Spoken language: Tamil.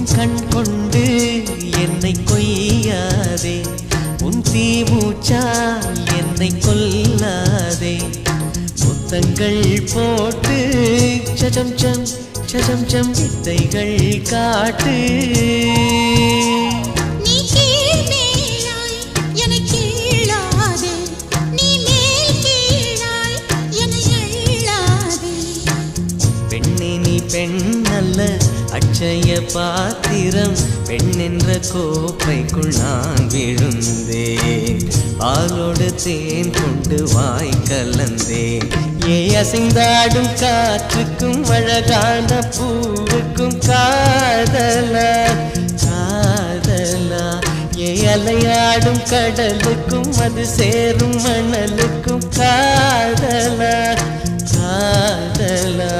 உன் கண் கொண்டு என்னை கொய்யாதே, உன் தீமூச்சா என்னை கொல்லாதே. முத்தங்கள் போட்டு சஜம் சம் சஜம் சம் வித்தைகள் காட்டு. பெண்ணல்ல அட்சய பாத்திரம், பெண் என்ற கோப்பைக்குள் நான் விழுந்தேன். பாலோடு தேன் கொண்டு வாய் கலந்தேன். ஏ அசைந்தாடும் காற்றுக்கும் அழகான பூவுக்கும் காதலா காதலா. ஏ அலையாடும் கடலுக்கும் அது சேரும் மணலுக்கும் காதலா காதலா.